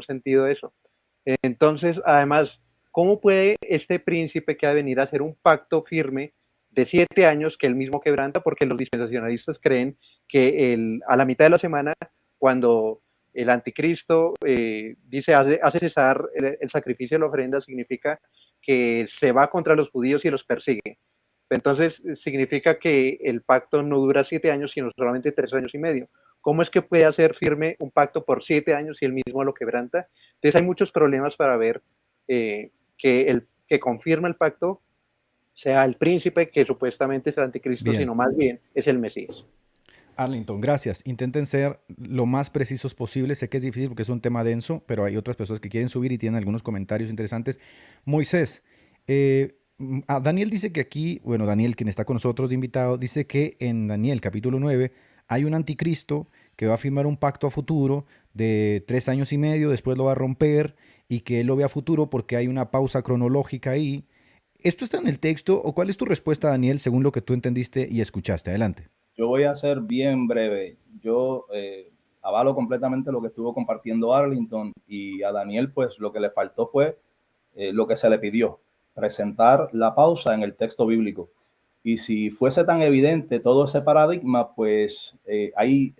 sentido eso. Entonces, además, ¿cómo puede este príncipe que ha de venir a hacer un pacto firme de 7 años que él mismo quebranta? Porque los dispensacionalistas creen que a la mitad de la semana, cuando el anticristo dice hace cesar el sacrificio de la ofrenda, significa que se va contra los judíos y los persigue. Entonces significa que el pacto no dura 7 años, sino solamente 3 años y medio. ¿Cómo es que puede hacer firme un pacto por 7 años si él mismo lo quebranta? Entonces hay muchos problemas para ver que el que confirma el pacto sea el príncipe que supuestamente es el anticristo, Bien. sino más bien es el Mesías. Arlington, gracias. Intenten ser lo más precisos posible. Sé que es difícil porque es un tema denso, pero hay otras personas que quieren subir y tienen algunos comentarios interesantes. Moisés, Daniel dice que aquí, bueno, Daniel, quien está con nosotros de invitado, dice que en Daniel capítulo 9 hay un anticristo que va a firmar un pacto a futuro de 3 años y medio, después lo va a romper y que él lo ve a futuro porque hay una pausa cronológica ahí. ¿Esto está en el texto o cuál es tu respuesta, Daniel, según lo que tú entendiste y escuchaste? Adelante. Yo voy a ser bien breve. Yo avalo completamente lo que estuvo compartiendo Arlington, y a Daniel pues lo que le faltó fue lo que se le pidió, presentar la pausa en el texto bíblico. Y si fuese tan evidente todo ese paradigma, pues hay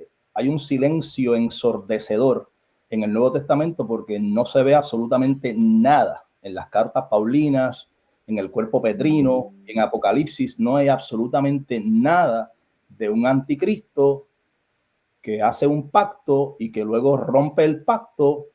un silencio ensordecedor en el Nuevo Testamento porque no se ve absolutamente nada en las cartas paulinas, en el cuerpo petrino, en Apocalipsis. No hay absolutamente nada de un anticristo que hace un pacto y que luego rompe el pacto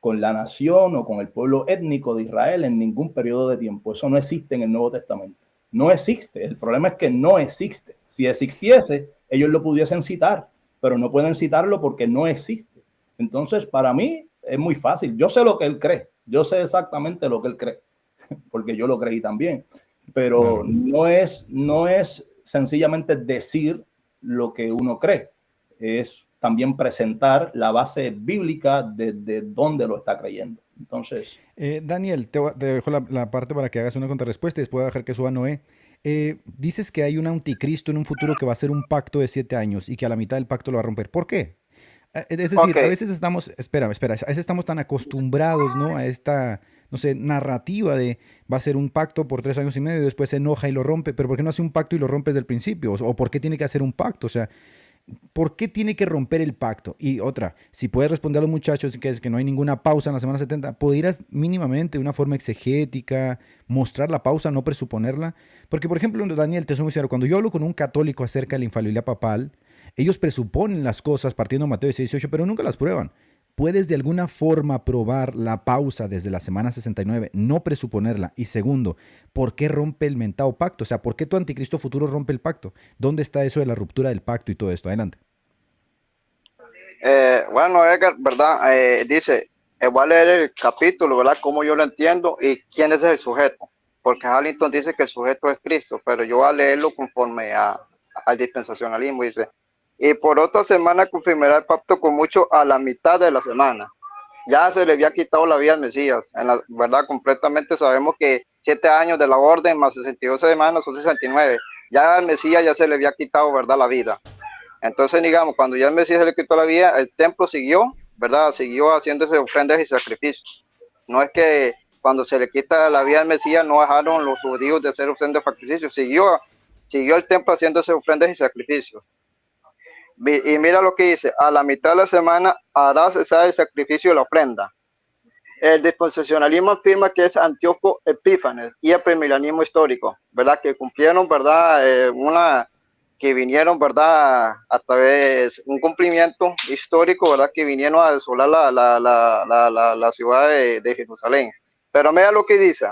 con la nación o con el pueblo étnico de Israel en ningún periodo de tiempo. Eso no existe en el Nuevo Testamento. No existe. El problema es que no existe. Si existiese, ellos lo pudiesen citar, pero no pueden citarlo porque no existe. Entonces, para mí es muy fácil. Yo sé lo que él cree. Yo sé exactamente lo que él cree, porque yo lo creí también. Pero Claro. no es sencillamente decir lo que uno cree. Es también presentar la base bíblica de dónde lo está creyendo. Entonces, Daniel, te dejo la parte para que hagas una contrarrespuesta y después voy a dejar que suba Noé. Dices que hay un anticristo en un futuro que va a hacer un pacto de 7 años y que a la mitad del pacto lo va a romper. ¿Por qué? Es Ok, decir, a veces estamos, espera, a veces estamos tan acostumbrados, ¿no? A esta, no sé, narrativa de va a ser un pacto por 3 años y medio y después se enoja y lo rompe, pero ¿por qué no hace un pacto y lo rompe desde el principio? O ¿por qué tiene que hacer un pacto? O sea, ¿por qué tiene que romper el pacto? Y otra, si puedes responder a los muchachos que es que no hay ninguna pausa en la semana 70, ¿podrías mínimamente de una forma exegética mostrar la pausa, no presuponerla? Porque, por ejemplo, Daniel, te soy muy sincero, cuando yo hablo con un católico acerca de la infalibilidad papal, ellos presuponen las cosas partiendo de Mateo 18, pero nunca las prueban. ¿Puedes de alguna forma probar la pausa desde la semana 69, no presuponerla? Y segundo, ¿por qué rompe el mentado pacto? O sea, ¿por qué tu anticristo futuro rompe el pacto? ¿Dónde está eso de la ruptura del pacto y todo esto? Adelante. bueno, Edgar, ¿verdad? Dice, voy a leer el capítulo, ¿verdad? Como yo lo entiendo y quién es el sujeto. Porque Hamilton dice que el sujeto es Cristo, pero yo voy a leerlo conforme al dispensacionalismo. Dice, y por otra semana confirmará el pacto con mucho a la mitad de la semana. Ya se le había quitado la vida al Mesías, en la verdad, completamente sabemos que 7 años de la orden más 62 semanas son 69. Ya al Mesías ya se le había quitado, ¿verdad?, la vida. Entonces, digamos, cuando ya el Mesías se le quitó la vida, el templo siguió, ¿verdad? Siguió haciéndose ofrendas y sacrificios. No es que cuando se le quita la vida al Mesías no dejaron los judíos de hacer ofrendas y sacrificios, siguió el templo haciéndose ofrendas y sacrificios. Y mira lo que dice, a la mitad de la semana hará cesar el sacrificio de la ofrenda. El dispensacionalismo afirma que es Antíoco Epífanes y el premilenialismo histórico, ¿verdad? Que cumplieron, ¿verdad? Que vinieron, ¿verdad? A través de un cumplimiento histórico, ¿verdad? Que vinieron a desolar la ciudad de Jerusalén. Pero mira lo que dice.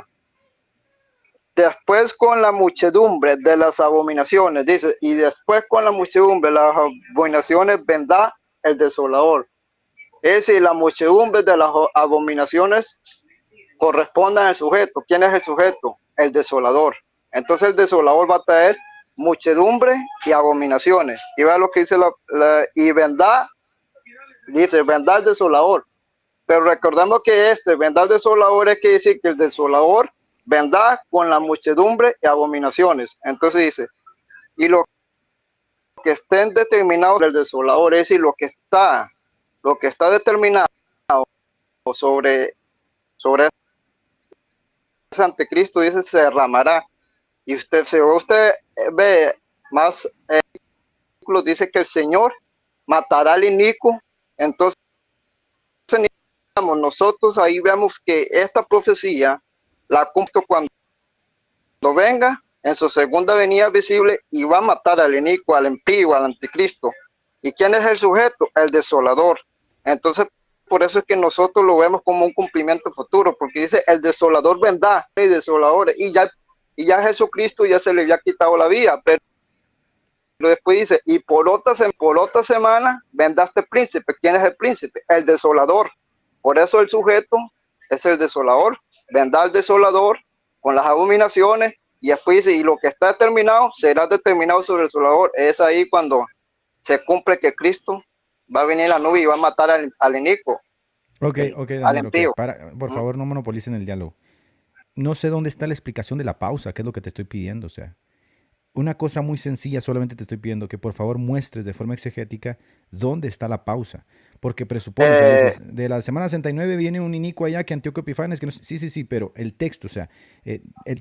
Después con la muchedumbre de las abominaciones, dice, y después con la muchedumbre de las abominaciones vendrá el desolador. Es decir, la muchedumbre de las abominaciones corresponden al sujeto. ¿Quién es el sujeto? El desolador. Entonces el desolador va a traer muchedumbre y abominaciones. Y vea lo que dice y vendrá, dice, vendrá el desolador. Pero recordemos que vendrá el desolador es que decir que el desolador vendrá con la muchedumbre y abominaciones. Entonces dice, y lo que estén determinados del desolador, es decir, lo que está determinado sobre ese anticristo, dice, se derramará. Y si usted ve más dice que el Señor matará al inicuo. Entonces nosotros ahí vemos que esta profecía la cumple cuando venga en su segunda venida visible y va a matar al inicuo, al impío, al anticristo. ¿Y quién es el sujeto? El desolador. Entonces, por eso es que nosotros lo vemos como un cumplimiento futuro, porque dice, el desolador vendrá, y desoladores, y ya Jesucristo ya se le había quitado la vida, pero después dice, y por otra semana vendrá este príncipe. ¿Quién es el príncipe? El desolador. Por eso el sujeto es el desolador. Vendrá el desolador con las abominaciones, y después dice, y lo que está determinado será determinado sobre el desolador. Es ahí cuando se cumple que Cristo va a venir en la nube y va a matar al inicuo. Ok, al Daniel, impío. por favor, no monopolicen el diálogo. No sé dónde está la explicación de la pausa, que es lo que te estoy pidiendo, o sea. Una cosa muy sencilla, solamente te estoy pidiendo que por favor muestres de forma exegética dónde está la pausa. Porque presupone, o sea, dices, de la semana 69 viene un inicuo allá que Antíoco Epifanes, que no, sí, pero el texto, o sea,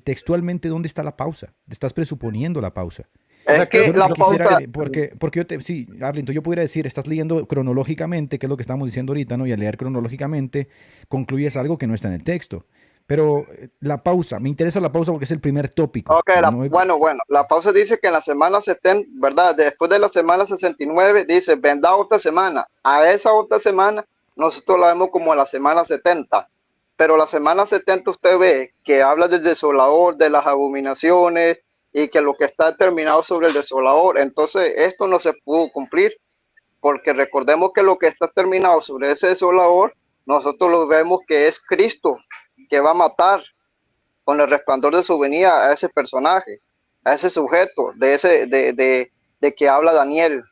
textualmente, ¿dónde está la pausa? Te estás presuponiendo la pausa. Es que la pausa... Porque sí, Arlington, yo pudiera decir, estás leyendo cronológicamente, que es lo que estamos diciendo ahorita, ¿no? Y al leer cronológicamente, concluyes algo que no está en el texto. Pero la pausa, me interesa la pausa porque es el primer tópico. Ok, bueno, la pausa dice que en la semana 70, ¿verdad? Después de la semana 69, dice, vendrá otra semana. A esa otra semana, nosotros la vemos como la semana 70. Pero la semana 70 usted ve que habla del desolador, de las abominaciones, y que lo que está determinado sobre el desolador. Entonces, esto no se pudo cumplir, porque recordemos que lo que está terminado sobre ese desolador, nosotros lo vemos que es Cristo, que va a matar con el resplandor de su venida a ese personaje, a ese sujeto, de que habla Daniel.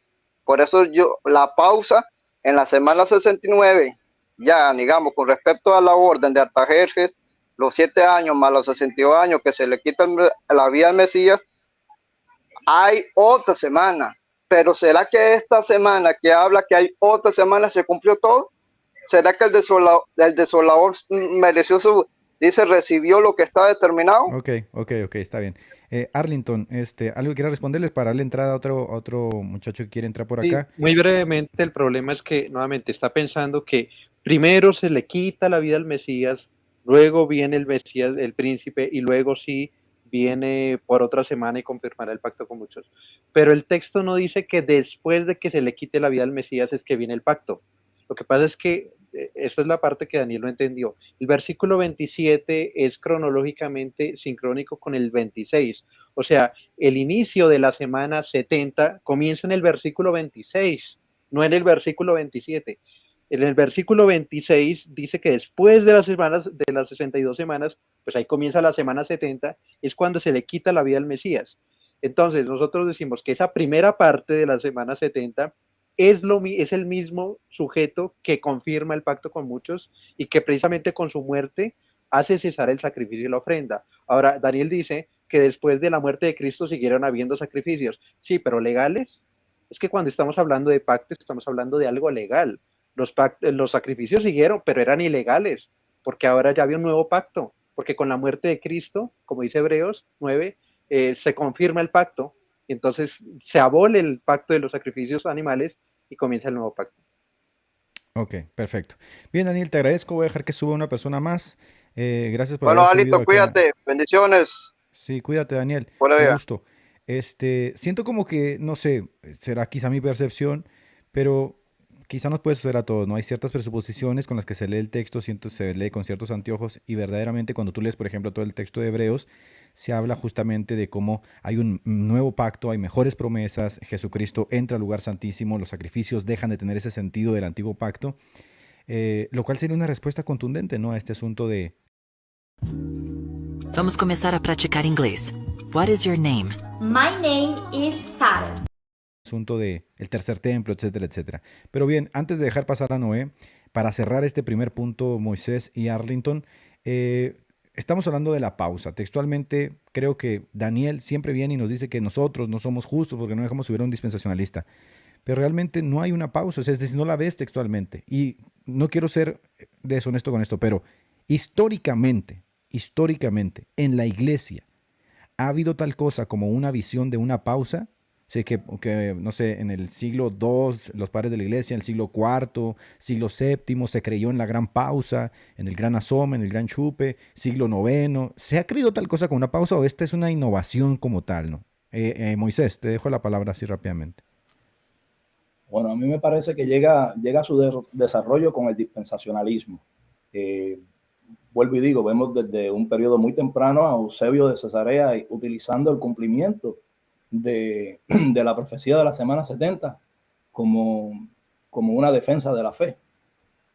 Por eso la pausa en la semana 69, ya digamos, con respecto a la orden de Artajerjes, los 7 años más los 62 años que se le quita la vida al Mesías, hay otra semana. Pero ¿será que esta semana que habla que hay otra semana se cumplió todo? ¿Será que el desolador mereció recibió lo que está determinado? Ok, está bien. Arlington, ¿algo quiera responderles para darle entrada a otro muchacho que quiere entrar por acá? Sí, muy brevemente, el problema es que nuevamente está pensando que primero se le quita la vida al Mesías, luego viene el Mesías, el príncipe, y luego sí viene por otra semana y confirmará el pacto con muchos. Pero el texto no dice que después de que se le quite la vida al Mesías es que viene el pacto. Lo que pasa es que esta es la parte que Daniel no entendió. El versículo 27 es cronológicamente sincrónico con el 26. O sea, el inicio de la semana 70 comienza en el versículo 26, no en el versículo 27. En el versículo 26 dice que después de las 62 semanas, pues ahí comienza la semana 70, es cuando se le quita la vida al Mesías. Entonces, nosotros decimos que esa primera parte de la semana 70 es el mismo sujeto que confirma el pacto con muchos y que precisamente con su muerte hace cesar el sacrificio y la ofrenda. Ahora, Daniel dice que después de la muerte de Cristo siguieron habiendo sacrificios. Sí, pero legales. Es que cuando estamos hablando de pactos, estamos hablando de algo legal. Los sacrificios siguieron, pero eran ilegales, porque ahora ya había un nuevo pacto, porque con la muerte de Cristo, como dice Hebreos 9, se confirma el pacto, y entonces se abole el pacto de los sacrificios animales y comienza el nuevo pacto. Ok, perfecto. Bien, Daniel, te agradezco. Voy a dejar que suba una persona más. Gracias por Bueno, haber Alito, subido acá. cuídate. Bendiciones. Sí, cuídate, Daniel. Buena Un vida. gusto. Siento como que, no sé, será quizá mi percepción, pero quizá nos puede suceder a todos, ¿no? Hay ciertas presuposiciones con las que se lee el texto, se lee con ciertos anteojos, y verdaderamente cuando tú lees, por ejemplo, todo el texto de Hebreos, se habla justamente de cómo hay un nuevo pacto, hay mejores promesas, Jesucristo entra al lugar santísimo, los sacrificios dejan de tener ese sentido del antiguo pacto, lo cual sería una respuesta contundente, ¿no? A este asunto de... Vamos começar a praticar inglês. What is your name? My name is Sarah. Asunto de el tercer templo, etcétera, etcétera. Pero bien, antes de dejar pasar a Noé, para cerrar este primer punto, Moisés y Arlington, estamos hablando de la pausa. Textualmente, creo que Daniel siempre viene y nos dice que nosotros no somos justos porque no dejamos subir a un dispensacionalista. Pero realmente no hay una pausa, es decir, no la ves textualmente. Y no quiero ser deshonesto con esto, pero históricamente, en la iglesia, ¿ha habido tal cosa como una visión de una pausa? Sí, que, no sé, en el siglo II, los padres de la iglesia, en el siglo IV, siglo VII, se creyó en la gran pausa, en el gran asome, en el gran chupe, siglo IX. ¿Se ha creído tal cosa como una pausa o esta es una innovación como tal, no? Moisés, te dejo la palabra así rápidamente. Bueno, a mí me parece que llega a su desarrollo con el dispensacionalismo. Vuelvo y digo, vemos desde un periodo muy temprano a Eusebio de Cesarea utilizando el cumplimiento de la profecía de la semana 70 como una defensa de la fe.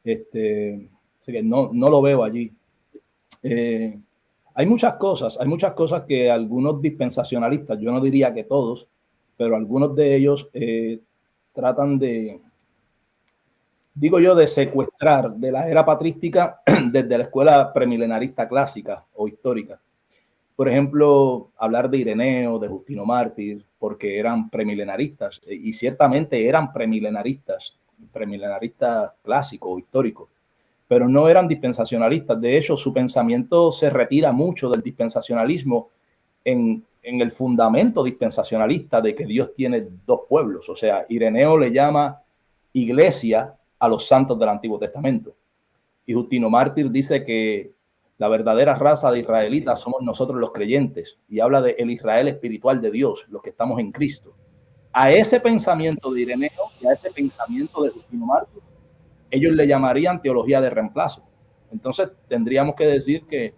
Así que no lo veo allí. Hay muchas cosas que algunos dispensacionalistas, yo no diría que todos, pero algunos de ellos tratan de, digo yo, de secuestrar de la era patrística desde la escuela premilenarista clásica o histórica. Por ejemplo, hablar de Ireneo, de Justino Mártir, porque eran premilenaristas, y ciertamente eran premilenaristas clásicos o históricos, pero no eran dispensacionalistas. De hecho, su pensamiento se retira mucho del dispensacionalismo en el fundamento dispensacionalista de que Dios tiene dos pueblos. O sea, Ireneo le llama iglesia a los santos del Antiguo Testamento. Y Justino Mártir dice que la verdadera raza de israelitas somos nosotros los creyentes, y habla de el Israel espiritual de Dios, los que estamos en Cristo. A ese pensamiento de Ireneo y a ese pensamiento de Justino Mártir, ellos le llamarían teología de reemplazo. Entonces tendríamos que decir que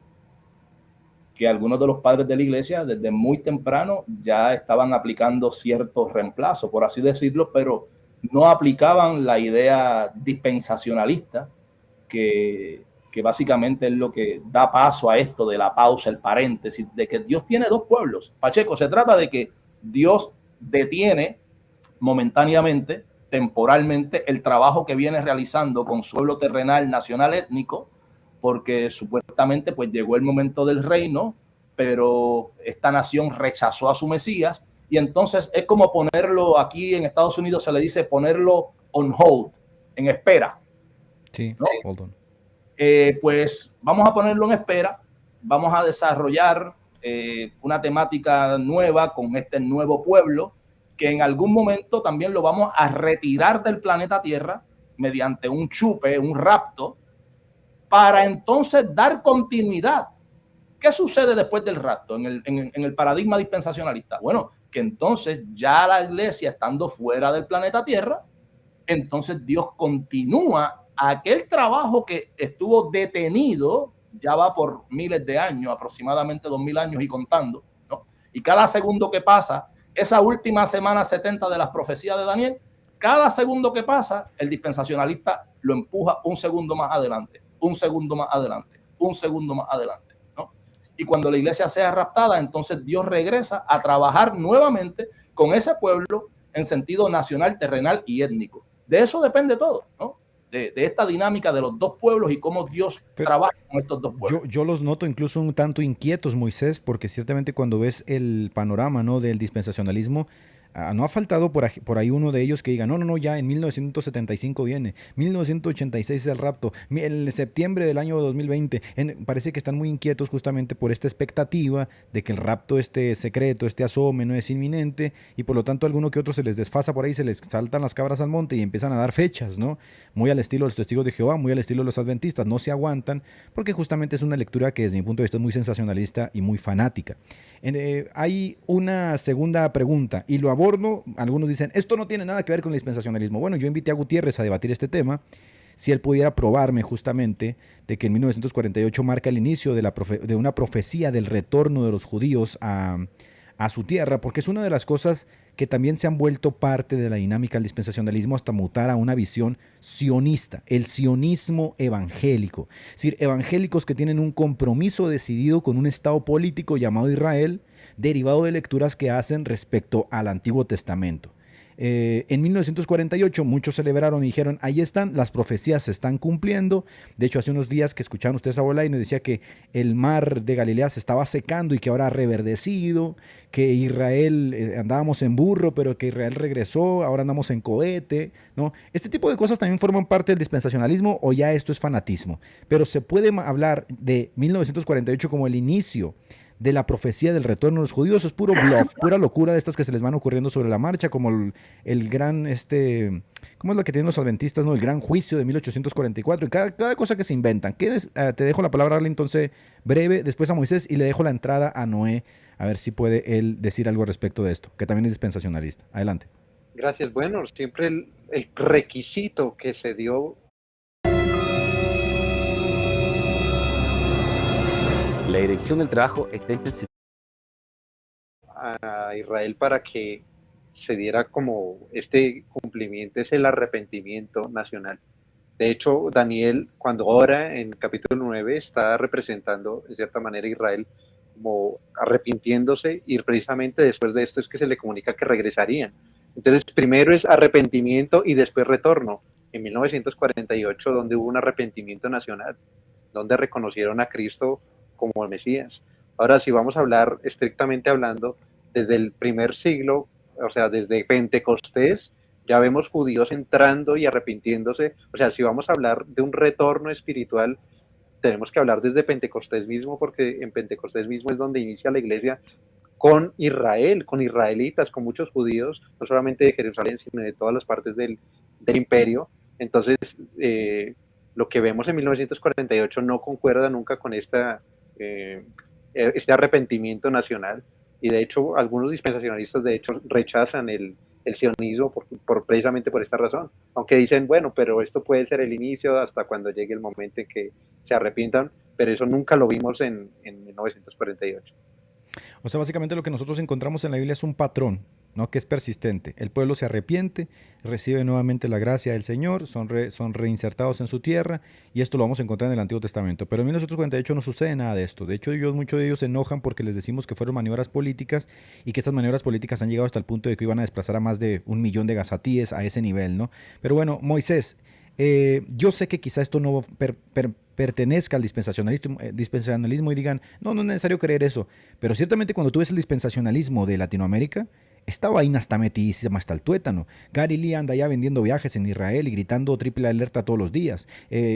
algunos de los padres de la iglesia desde muy temprano ya estaban aplicando ciertos reemplazos, por así decirlo, pero no aplicaban la idea dispensacionalista que básicamente es lo que da paso a esto de la pausa, el paréntesis, de que Dios tiene dos pueblos. Pacheco, se trata de que Dios detiene momentáneamente, temporalmente, el trabajo que viene realizando con su pueblo terrenal, nacional, étnico, porque supuestamente pues llegó el momento del reino, pero esta nación rechazó a su Mesías, y entonces es como ponerlo, aquí en Estados Unidos se le dice ponerlo on hold, en espera. Sí, ¿no? hold on. Pues vamos a ponerlo en espera, vamos a desarrollar una temática nueva con este nuevo pueblo, que en algún momento también lo vamos a retirar del planeta Tierra mediante un chupe, un rapto, para entonces dar continuidad. ¿Qué sucede después del rapto en el paradigma dispensacionalista? Bueno, que entonces ya la iglesia estando fuera del planeta Tierra, entonces Dios continúa aquel trabajo que estuvo detenido, ya va por miles de años, aproximadamente 2000 años y contando, ¿no? Y cada segundo que pasa, esa última semana 70 de las profecías de Daniel, cada segundo que pasa, el dispensacionalista lo empuja un segundo más adelante, un segundo más adelante, un segundo más adelante, ¿no? Y cuando la iglesia sea raptada, entonces Dios regresa a trabajar nuevamente con ese pueblo en sentido nacional, terrenal y étnico. De eso depende todo, ¿no? De esta dinámica de los dos pueblos y cómo Dios trabaja con estos dos pueblos. Yo los noto incluso un tanto inquietos, Moisés, porque ciertamente cuando ves el panorama, ¿no?, del dispensacionalismo, no ha faltado por ahí uno de ellos que diga, no, ya en 1975 viene, 1986 es el rapto, el septiembre del año 2020. Parece que están muy inquietos justamente por esta expectativa de que el rapto esté secreto, este asome, no es inminente, y por lo tanto alguno que otro se les desfasa por ahí, se les saltan las cabras al monte y empiezan a dar fechas, ¿no? Muy al estilo de los testigos de Jehová, muy al estilo de los adventistas, no se aguantan, porque justamente es una lectura que desde mi punto de vista es muy sensacionalista y muy fanática. Hay una segunda pregunta y lo abordo. Algunos dicen, esto no tiene nada que ver con el dispensacionalismo. Bueno, yo invité a Gutiérrez a debatir este tema, si él pudiera probarme justamente de que en 1948 marca el inicio de una profecía del retorno de los judíos a su tierra, porque es una de las cosas que también se han vuelto parte de la dinámica del dispensacionalismo hasta mutar a una visión sionista, el sionismo evangélico. Es decir, evangélicos que tienen un compromiso decidido con un estado político llamado Israel, derivado de lecturas que hacen respecto al Antiguo Testamento. En 1948 muchos celebraron y dijeron, ahí están, las profecías se están cumpliendo. De hecho, hace unos días que escuchaban ustedes a Bolaños decía que el mar de Galilea se estaba secando y que ahora ha reverdecido, que Israel, andábamos en burro, pero que Israel regresó, ahora andamos en cohete, ¿no? Este tipo de cosas también forman parte del dispensacionalismo, o ya esto es fanatismo. Pero se puede hablar de 1948 como el inicio de la profecía del retorno de los judíos. Es puro bluff, pura locura de estas que se les van ocurriendo sobre la marcha, como el gran, ¿cómo es lo que tienen los adventistas, no? El gran juicio de 1844, y cada cosa que se inventan. Te dejo la palabra, Arley, entonces, breve, después a Moisés, y le dejo la entrada a Noé, a ver si puede él decir algo al respecto de esto, que también es dispensacionalista. Adelante. Gracias. Bueno, siempre el requisito que se dio La dirección del trabajo está intensificando a Israel para que se diera como este cumplimiento, es el arrepentimiento nacional. De hecho, Daniel, cuando ora en capítulo 9, está representando en cierta manera a Israel como arrepintiéndose, y precisamente después de esto es que se le comunica que regresarían. Entonces, primero es arrepentimiento y después retorno. En 1948, donde hubo un arrepentimiento nacional, donde reconocieron a Cristo como el Mesías. Ahora, si vamos a hablar estrictamente hablando, desde el primer siglo, o sea, desde Pentecostés, ya vemos judíos entrando y arrepintiéndose. O sea, si vamos a hablar de un retorno espiritual, tenemos que hablar desde Pentecostés mismo, porque en Pentecostés mismo es donde inicia la iglesia con Israel, con israelitas, con muchos judíos, no solamente de Jerusalén, sino de todas las partes del imperio. Entonces, lo que vemos en 1948 no concuerda nunca con este arrepentimiento nacional, y de hecho algunos dispensacionalistas de hecho rechazan el sionismo precisamente por esta razón, aunque dicen, bueno, pero esto puede ser el inicio hasta cuando llegue el momento en que se arrepientan, pero eso nunca lo vimos en 1948. O sea, básicamente lo que nosotros encontramos en la Biblia es un patrón, ¿no? Que es persistente. El pueblo se arrepiente, recibe nuevamente la gracia del Señor, son reinsertados en su tierra, y esto lo vamos a encontrar en el Antiguo Testamento. Pero en 1948 no sucede nada de esto. De hecho, muchos de ellos se enojan porque les decimos que fueron maniobras políticas, y que estas maniobras políticas han llegado hasta el punto de que iban a desplazar a más de 1 millón de gazatíes a ese nivel, ¿no? Pero bueno, Moisés, yo sé que quizá esto no pertenezca al dispensacionalismo y digan, no es necesario creer eso. Pero ciertamente cuando tú ves el dispensacionalismo de Latinoamérica, esta vaina está metidísima hasta el tuétano. Gary Lee anda ya vendiendo viajes en Israel y gritando triple alerta todos los días.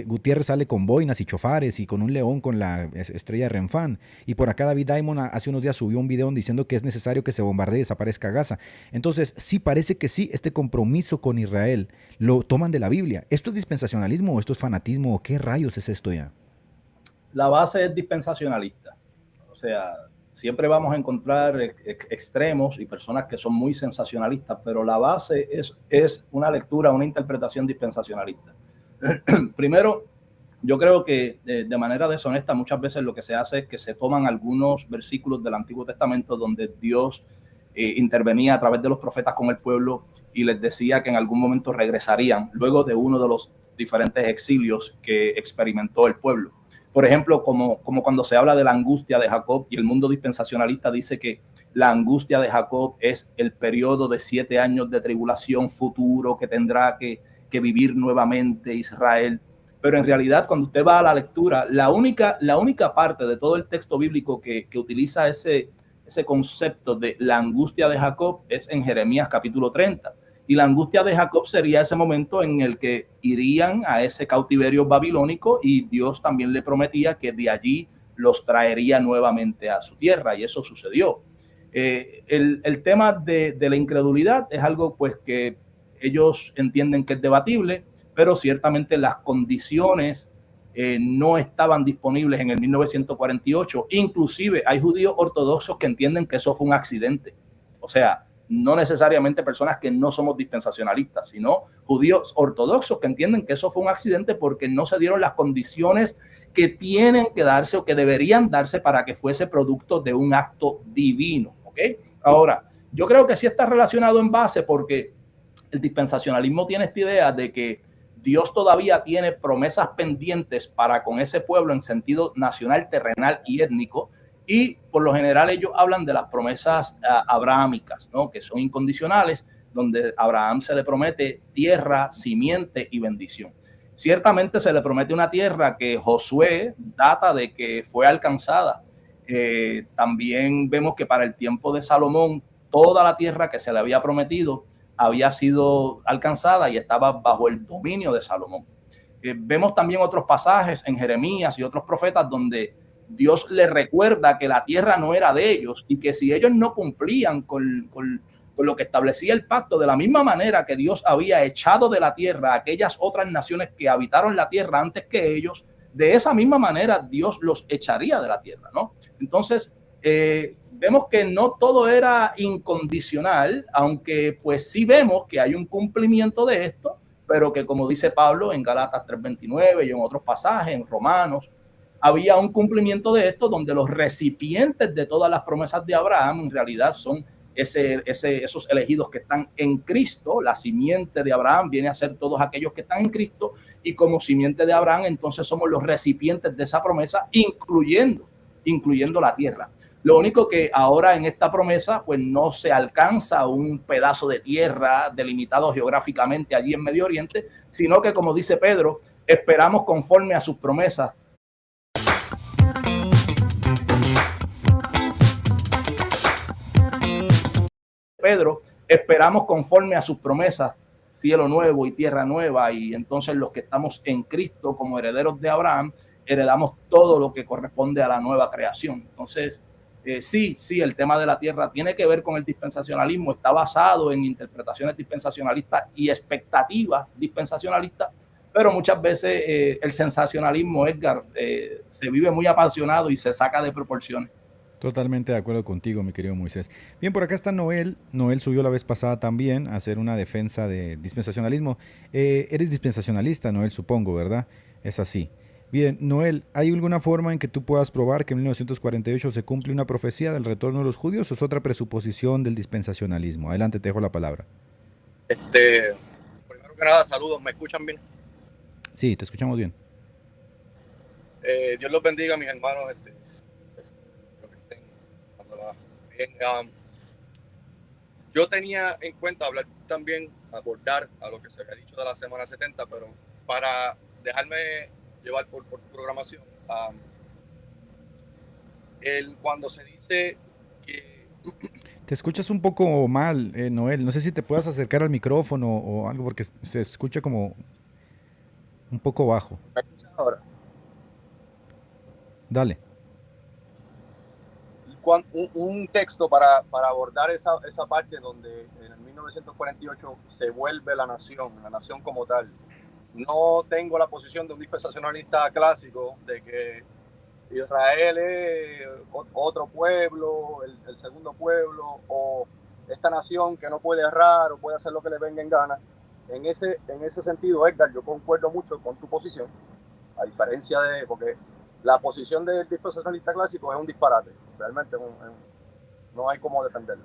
Gutiérrez sale con boinas y chofares y con un león con la estrella de Renfán. Y por acá David Diamond hace unos días subió un video diciendo que es necesario que se bombardee y desaparezca Gaza. Entonces, sí, parece que sí, este compromiso con Israel lo toman de la Biblia. ¿Esto es dispensacionalismo o esto es fanatismo? ¿Qué rayos es esto ya? La base es dispensacionalista. O sea, siempre vamos a encontrar extremos y personas que son muy sensacionalistas, pero la base es una lectura, una interpretación dispensacionalista. Primero, yo creo que de manera deshonesta muchas veces lo que se hace es que se toman algunos versículos del Antiguo Testamento donde Dios intervenía a través de los profetas con el pueblo y les decía que en algún momento regresarían luego de uno de los diferentes exilios que experimentó el pueblo. Por ejemplo, como cuando se habla de la angustia de Jacob, y el mundo dispensacionalista dice que la angustia de Jacob es el periodo de 7 años de tribulación futuro que tendrá que vivir nuevamente Israel. Pero en realidad, cuando usted va a la lectura, la única parte de todo el texto bíblico que utiliza ese concepto de la angustia de Jacob es en Jeremías capítulo 30. Y la angustia de Jacob sería ese momento en el que irían a ese cautiverio babilónico, y Dios también le prometía que de allí los traería nuevamente a su tierra, y eso sucedió. El tema de la incredulidad es algo pues que ellos entienden que es debatible, pero ciertamente las condiciones no estaban disponibles en el 1948. Inclusive hay judíos ortodoxos que entienden que eso fue un accidente. O sea, no necesariamente personas que no somos dispensacionalistas, sino judíos ortodoxos que entienden que eso fue un accidente porque no se dieron las condiciones que tienen que darse o que deberían darse para que fuese producto de un acto divino. ¿Okay? Ahora, yo creo que sí está relacionado en base, porque el dispensacionalismo tiene esta idea de que Dios todavía tiene promesas pendientes para con ese pueblo en sentido nacional, terrenal y étnico. Y por lo general ellos hablan de las promesas abrahámicas, ¿no? Que son incondicionales, donde a Abraham se le promete tierra, simiente y bendición. Ciertamente se le promete una tierra que Josué data de que fue alcanzada. También vemos que para el tiempo de Salomón, toda la tierra que se le había prometido había sido alcanzada y estaba bajo el dominio de Salomón. Vemos también otros pasajes en Jeremías y otros profetas donde Dios les recuerda que la tierra no era de ellos y que si ellos no cumplían con lo que establecía el pacto, de la misma manera que Dios había echado de la tierra a aquellas otras naciones que habitaron la tierra antes que ellos, de esa misma manera Dios los echaría de la tierra, ¿no? Entonces, vemos que no todo era incondicional, aunque pues sí vemos que hay un cumplimiento de esto, pero que como dice Pablo en Gálatas 3:29 y en otros pasajes, en Romanos, había un cumplimiento de esto donde los recipientes de todas las promesas de Abraham en realidad son esos elegidos que están en Cristo. La simiente de Abraham viene a ser todos aquellos que están en Cristo, y como simiente de Abraham entonces somos los recipientes de esa promesa, incluyendo la tierra. Lo único que ahora en esta promesa pues no se alcanza un pedazo de tierra delimitado geográficamente allí en Medio Oriente, sino que, como dice Pedro, esperamos conforme a sus promesas. Pedro, esperamos conforme a sus promesas, cielo nuevo y tierra nueva, y entonces los que estamos en Cristo como herederos de Abraham, heredamos todo lo que corresponde a la nueva creación. Entonces, sí, el tema de la tierra tiene que ver con el dispensacionalismo, está basado en interpretaciones dispensacionalistas y expectativas dispensacionalistas, pero muchas veces el sensacionalismo, Edgar, se vive muy apasionado y se saca de proporciones. Totalmente de acuerdo contigo, mi querido Moisés. Bien, por acá está Noel. Noel subió la vez pasada también a hacer una defensa de dispensacionalismo. Eres dispensacionalista, Noel, supongo, ¿verdad? Es así. Bien, Noel, ¿hay alguna forma en que tú puedas probar que en 1948 se cumple una profecía del retorno de los judíos o es otra presuposición del dispensacionalismo? Adelante, te dejo la palabra. Primero que nada, saludos, ¿me escuchan bien? Sí, te escuchamos bien. Dios los bendiga, mis hermanos. Bien, yo tenía en cuenta hablar también, abordar a lo que se había dicho de la semana 70, pero para dejarme llevar por tu programación, cuando se dice que... Te escuchas un poco mal, Noel. No sé si te puedas acercar al micrófono o algo porque se escucha como un poco bajo. ¿Me escuchas ahora? Dale. Un texto para abordar esa parte donde en 1948 se vuelve la nación como tal. No tengo la posición de un dispensacionalista clásico de que Israel es otro pueblo, el segundo pueblo, o esta nación que no puede errar o puede hacer lo que le venga en gana. En ese sentido, Edgar, yo concuerdo mucho con tu posición, a diferencia de... porque la posición del dispensacionalista clásico es un disparate, realmente no hay cómo defenderlo.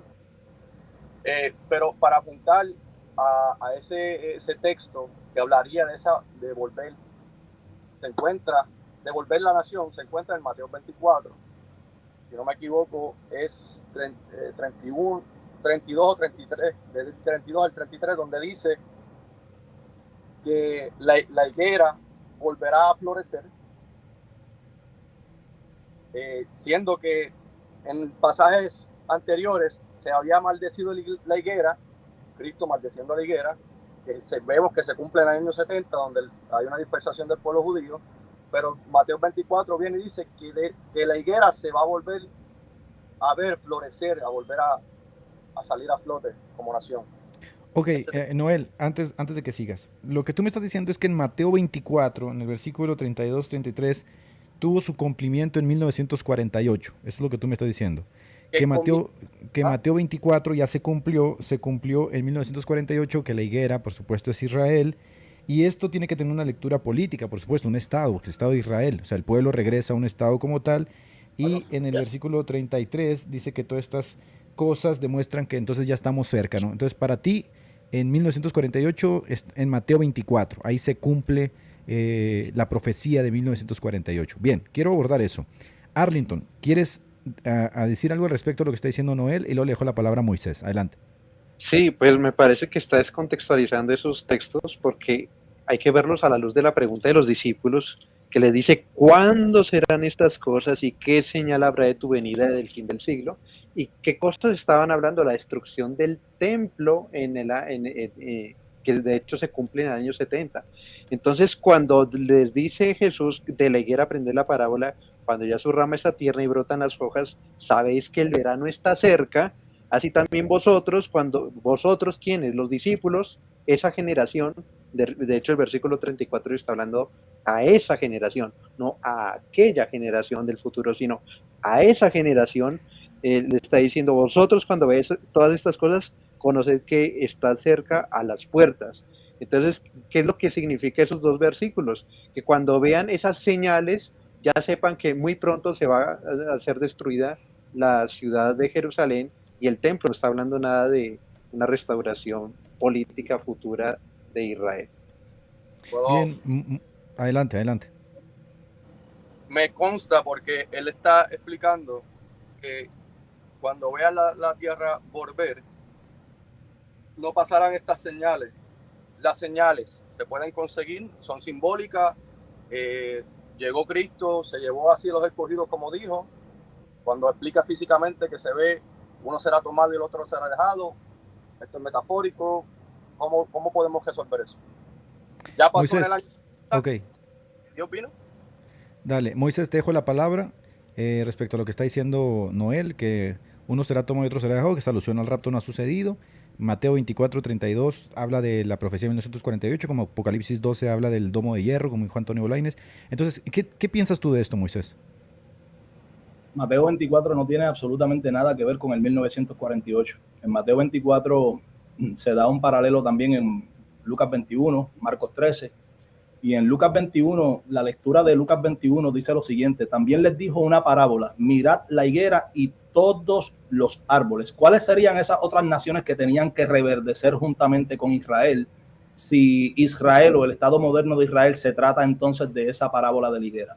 Pero para apuntar a ese texto que hablaría de devolver la nación, se encuentra en Mateo 24, si no me equivoco, es 32 o 33, del 32 al 33, donde dice que la higuera volverá a florecer, siendo que en pasajes anteriores se había maldecido la higuera, Cristo maldeciendo a la higuera, que vemos que se cumple en el año 70, donde hay una dispersación del pueblo judío, pero Mateo 24 viene y dice que la higuera se va a volver a ver florecer, a volver a salir a flote como nación. Ok, Noel, antes de que sigas, lo que tú me estás diciendo es que en Mateo 24, en el versículo 32-33, tuvo su cumplimiento en 1948. Eso es lo que tú me estás diciendo. Que Mateo 24 ya se cumplió en 1948, que la higuera, por supuesto, es Israel. Y esto tiene que tener una lectura política, por supuesto, un Estado, el Estado de Israel. O sea, el pueblo regresa a un Estado como tal. Y en el versículo 33 dice que todas estas cosas demuestran que entonces ya estamos cerca, ¿no? Entonces, para ti, en 1948, en Mateo 24, ahí se cumple la profecía de 1948. Bien, quiero abordar eso. Arlington, ¿quieres a decir algo al respecto de lo que está diciendo Noel? Y luego le dejo la palabra a Moisés. Adelante. Sí, pues me parece que está descontextualizando esos textos porque hay que verlos a la luz de la pregunta de los discípulos que les dice cuándo serán estas cosas y qué señal habrá de tu venida del fin del siglo y qué cosas estaban hablando, la destrucción del templo que de hecho se cumple en el año 70. Entonces cuando les dice Jesús de la higuera aprender la parábola, cuando ya su rama está tierna y brotan las hojas, sabéis que el verano está cerca. Así también vosotros, cuando vosotros, quienes, los discípulos, esa generación, de hecho el versículo 34 está hablando a esa generación, no a aquella generación del futuro, sino a esa generación, le está diciendo, vosotros cuando veis todas estas cosas, conoced que está cerca a las puertas. Entonces, ¿qué es lo que significa esos dos versículos? Que cuando vean esas señales, ya sepan que muy pronto se va a ser destruida la ciudad de Jerusalén y el templo, no está hablando nada de una restauración política futura de Israel. Bien, adelante, adelante. Me consta porque él está explicando que cuando vean la tierra volver, no pasarán estas señales. Las señales se pueden conseguir, son simbólicas. Llegó Cristo, se llevó así los escogidos como dijo. Cuando explica físicamente que se ve, uno será tomado y el otro será dejado. Esto es metafórico. ¿Cómo podemos resolver eso? Ya pasó Moisés, en el año. ok. ¿Qué opino? Dale, Moisés, te dejo la palabra respecto a lo que está diciendo Noel, que uno será tomado y otro será dejado, que esta alusión al rapto no ha sucedido. Mateo 24:32 habla de la profecía de 1948, como Apocalipsis 12 habla del domo de hierro, como dijo Antonio Bolaines. Entonces, ¿qué piensas tú de esto, Moisés? Mateo 24 no tiene absolutamente nada que ver con el 1948. En Mateo 24 se da un paralelo también en Lucas 21, Marcos 13. Y en Lucas 21, la lectura de Lucas 21 dice lo siguiente: también les dijo una parábola, mirad la higuera y todos los árboles. ¿Cuáles serían esas otras naciones que tenían que reverdecer juntamente con Israel? Si Israel o el Estado moderno de Israel se trata entonces de esa parábola de la higuera,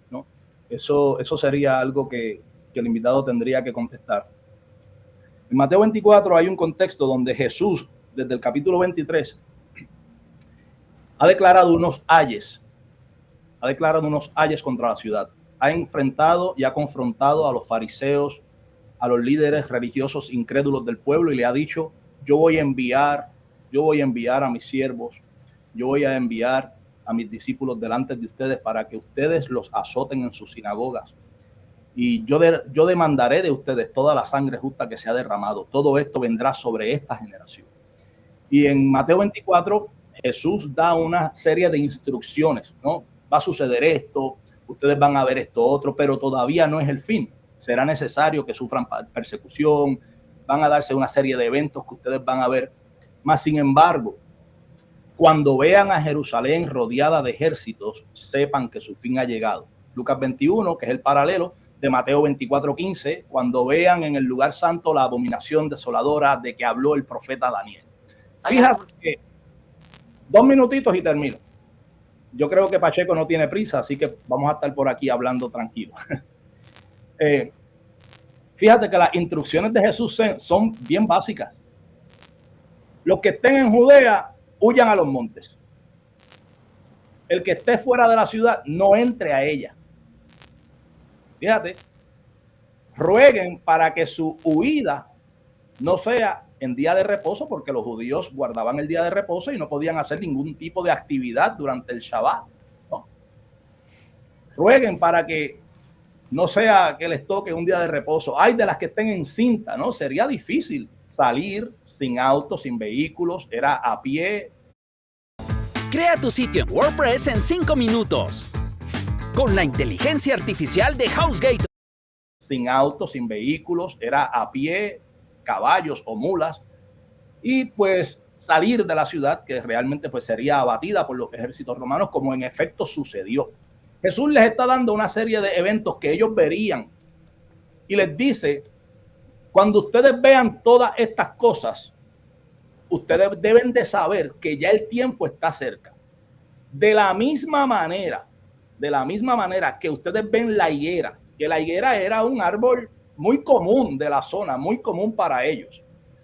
¿no? Eso sería algo que el invitado tendría que contestar. En Mateo 24 hay un contexto donde Jesús, desde el capítulo 23, ha declarado unos ayes contra la ciudad. Ha enfrentado y ha confrontado a los fariseos, a los líderes religiosos incrédulos del pueblo y le ha dicho: yo voy a enviar a mis siervos, yo voy a enviar a mis discípulos delante de ustedes para que ustedes los azoten en sus sinagogas. Y yo demandaré de ustedes toda la sangre justa que se ha derramado. Todo esto vendrá sobre esta generación. Y en Mateo 24, Jesús da una serie de instrucciones, ¿no? Va a suceder esto, ustedes van a ver esto otro, pero todavía no es el fin. Será necesario que sufran persecución, van a darse una serie de eventos que ustedes van a ver. Mas, sin embargo, cuando vean a Jerusalén rodeada de ejércitos, sepan que su fin ha llegado. Lucas 21, que es el paralelo de Mateo 24:15, cuando vean en el lugar santo la abominación desoladora de que habló el profeta Daniel. Fíjate que 2 minutitos y termino. Yo creo que Pacheco no tiene prisa, así que vamos a estar por aquí hablando tranquilo. Fíjate que las instrucciones de Jesús son bien básicas. Los que estén en Judea, huyan a los montes. El que esté fuera de la ciudad, no entre a ella. Fíjate, rueguen para que su huida no sea en día de reposo, porque los judíos guardaban el día de reposo y no podían hacer ningún tipo de actividad durante el Shabbat, ¿no? Rueguen para que no sea que les toque un día de reposo. Hay de las que estén en cinta, ¿no? Sería difícil salir sin auto, sin vehículos, era a pie. Crea tu sitio en WordPress en 5 minutos con la inteligencia artificial de HouseGate. Sin auto, sin vehículos, era a pie, caballos o mulas, y pues salir de la ciudad, que realmente pues sería abatida por los ejércitos romanos, como en efecto sucedió. Jesús les está dando una serie de eventos que ellos verían y les dice: cuando ustedes vean todas estas cosas, ustedes deben de saber que ya el tiempo está cerca. De la misma manera que ustedes ven la higuera, que la higuera era un árbol muy común de la zona, muy común para ellos.